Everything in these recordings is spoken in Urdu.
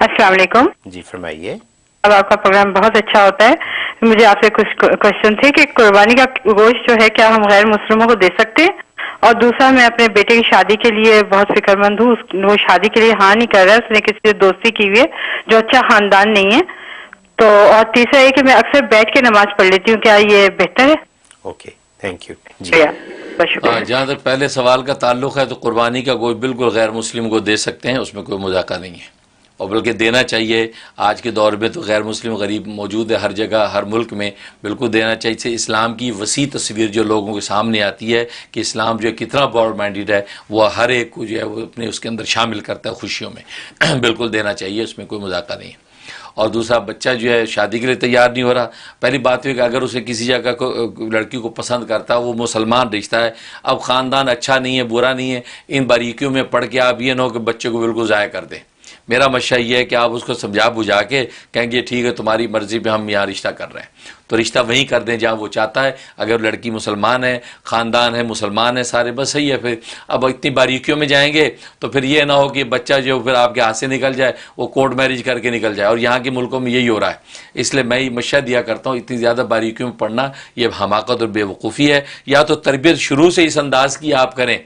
السلام علیکم جی فرمائیے. اب آپ کا پروگرام بہت اچھا ہوتا ہے. مجھے آپ سے کچھ کوشچن تھے کہ قربانی کا گوشت جو ہے کیا ہم غیر مسلموں کو دے سکتے ہیں؟ اور دوسرا میں اپنے بیٹے کی شادی کے لیے بہت فکر مند ہوں. وہ شادی کے لیے ہاں نہیں کر رہا ہے, اس نے کسی سے دوستی کی ہوئی ہے جو اچھا خاندان نہیں ہے. تو اور تیسرا یہ کہ میں اکثر بیٹھ کے نماز پڑھ لیتی ہوں, کیا یہ بہتر ہے؟ Okay thank you. جی بہت شکریہ. جہاں تک پہلے سوال کا تعلق ہے تو قربانی کا گوشت بالکل غیر مسلم کو دے سکتے ہیں, اس میں کوئی مذاکرہ نہیں ہے, اور بلکہ دینا چاہیے. آج کے دور میں تو غیر مسلم غریب موجود ہے ہر جگہ ہر ملک میں, بالکل دینا چاہیے. سے اسلام کی وسیع تصویر جو لوگوں کے سامنے آتی ہے کہ اسلام جو ہے کتنا براڈ مائنڈیڈ ہے, وہ ہر ایک کو جو ہے وہ اپنے اس کے اندر شامل کرتا ہے خوشیوں میں. بالکل دینا چاہیے, اس میں کوئی مذاکرہ نہیں ہے. اور دوسرا, بچہ جو ہے شادی کے لیے تیار نہیں ہو رہا, پہلی بات ہے کہ اگر اسے کسی جگہ کو لڑکی کو پسند کرتا ہے, وہ مسلمان رشتہ ہے, اب خاندان اچھا نہیں ہے برا نہیں ہے, ان باریکیوں میں پڑھ کے آپ یہ نہ ہو کہ بچے کو بالکل ضائع کر دیں. میرا مشورہ یہ ہے کہ آپ اس کو سمجھا بجھا کے کہیں گے ٹھیک ہے تمہاری مرضی پہ ہم یہاں رشتہ کر رہے ہیں, تو رشتہ وہیں کر دیں جہاں وہ چاہتا ہے. اگر لڑکی مسلمان ہے, خاندان ہے, مسلمان ہے سارے, بس صحیح ہے. پھر اب اتنی باریکیوں میں جائیں گے تو پھر یہ نہ ہو کہ بچہ جو پھر آپ کے ہاتھ سے نکل جائے, وہ کورٹ میرج کر کے نکل جائے, اور یہاں کے ملکوں میں یہی ہو رہا ہے. اس لیے میں یہ مشورہ دیا کرتا ہوں, اتنی زیادہ باریکیوں میں پڑھنا یہ حماقت اور بے وقوفی ہے. یا تو تربیت شروع سے اس انداز کی آپ کریں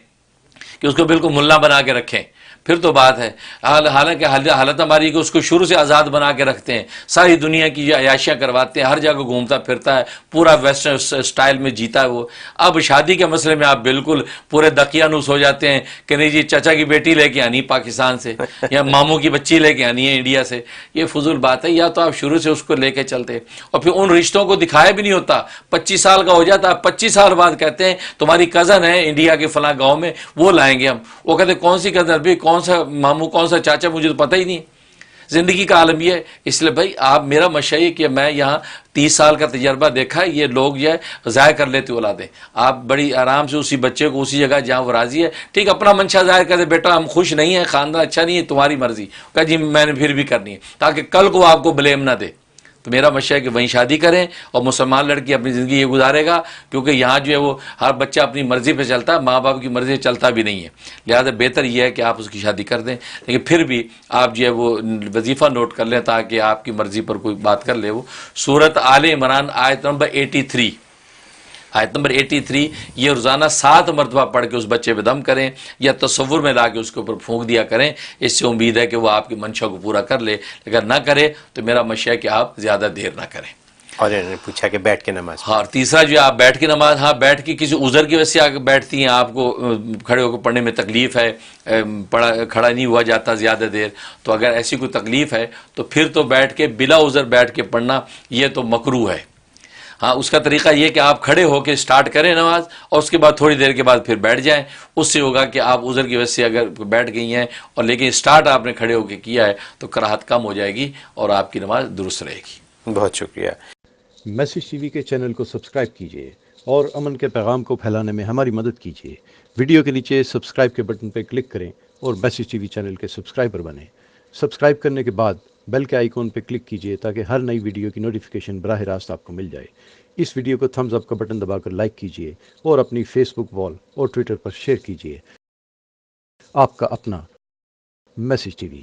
کہ اس کو بالکل ملا بنا کے رکھیں, پھر تو بات ہے. حالانکہ حالت ہماری کہ اس کو شروع سے آزاد بنا کے رکھتے ہیں, ساری دنیا کی عیاشیاں کرواتے ہیں, ہر جگہ گھومتا پھرتا ہے, پورا ویسٹرن سٹائل میں جیتا ہے وہ. اب شادی کے مسئلے میں آپ بالکل پورے دقیانوس ہو جاتے ہیں کہ نہیں جی چچا کی بیٹی لے کے آنی ہے پاکستان سے, یا ماموں کی بچی لے کے آنی ہے انڈیا سے. یہ فضول بات ہے. یا تو آپ شروع سے اس کو لے کے چلتے, اور پھر ان رشتوں کو دکھایا بھی نہیں ہوتا. 25 سال کا ہو جاتا, 25 سال بعد کہتے ہیں تمہاری کزن ہے انڈیا کے فلاں گاؤں میں, وہ لائیں گے ہم. وہ کہتے ہیں کون سی کزن بھی, کون سا ماموں, کون سا چاچا, مجھے تو پتہ ہی نہیں. زندگی کا عالم یہ ہے. اس لیے بھائی آپ, میرا مشورہ یہ کہ میں یہاں 30 سال کا تجربہ دیکھا ہے, یہ لوگ جو ہے ضائع کر لیتے اولادیں. آپ بڑی آرام سے اسی بچے کو اسی جگہ جہاں وہ راضی ہے, ٹھیک اپنا منشا ظاہر کر دے, بیٹا ہم خوش نہیں ہیں, خاندان اچھا نہیں ہے, تمہاری مرضی, کہ جی میں نے پھر بھی کرنی ہے, تاکہ کل کو آپ کو بلیم نہ دے. تو میرا مشورہ ہے کہ وہیں شادی کریں, اور مسلمان لڑکی اپنی زندگی یہ گزارے گا, کیونکہ یہاں جو ہے وہ ہر بچہ اپنی مرضی پہ چلتا ہے, ماں باپ کی مرضی سے چلتا بھی نہیں ہے. لہٰذا بہتر یہ ہے کہ آپ اس کی شادی کر دیں, لیکن پھر بھی آپ جو ہے وہ وظیفہ نوٹ کر لیں تاکہ آپ کی مرضی پر کوئی بات کر لے. وہ سورۃ آل عمران آیت نمبر 83, آیت نمبر 83, یہ روزانہ 7 مرتبہ پڑھ کے اس بچے پہ دم کریں, یا تصور میں لا کے اس کے اوپر پھونک دیا کریں. اس سے امید ہے کہ وہ آپ کی منشا کو پورا کر لے. اگر نہ کرے تو میرا مشورہ ہے کہ آپ زیادہ دیر نہ کریں. اور انہوں نے پوچھا کہ بیٹھ کے نماز. ہاں, تیسرا جو ہے آپ بیٹھ کے نماز, ہاں بیٹھ کے کسی عذر کی وجہ سے آ کے بیٹھتی ہیں, آپ کو کھڑے ہو کے پڑھنے میں تکلیف ہے, کھڑا نہیں ہوا جاتا زیادہ دیر, تو اگر ایسی کوئی تکلیف ہے تو پھر تو بیٹھ کے بلا عذر بیٹھ کے پڑھنا یہ تو مکروہ ہے. ہاں, اس کا طریقہ یہ کہ آپ کھڑے ہو کے سٹارٹ کریں نماز, اور اس کے بعد تھوڑی دیر کے بعد پھر بیٹھ جائیں. اس سے ہوگا کہ آپ عذر کی وجہ سے اگر بیٹھ گئی ہیں اور لیکن سٹارٹ آپ نے کھڑے ہو کے کیا ہے تو کراہت کم ہو جائے گی اور آپ کی نماز درست رہے گی. بہت شکریہ. میسج ٹی وی کے چینل کو سبسکرائب کیجیے اور امن کے پیغام کو پھیلانے میں ہماری مدد کیجیے. ویڈیو کے نیچے سبسکرائب کے بٹن پر کلک کریں اور میسج ٹی وی چینل کے سبسکرائبر بنیں. سبسکرائب کرنے کے بعد بیل کے آئیکن پہ کلک کیجیے تاکہ ہر نئی ویڈیو کی نوٹیفیکیشن براہ راست آپ کو مل جائے. اس ویڈیو کو تھمز اپ کا بٹن دبا کر لائک کیجیے اور اپنی فیس بک وال اور ٹویٹر پر شیئر کیجیے. آپ کا اپنا میسج ٹی وی.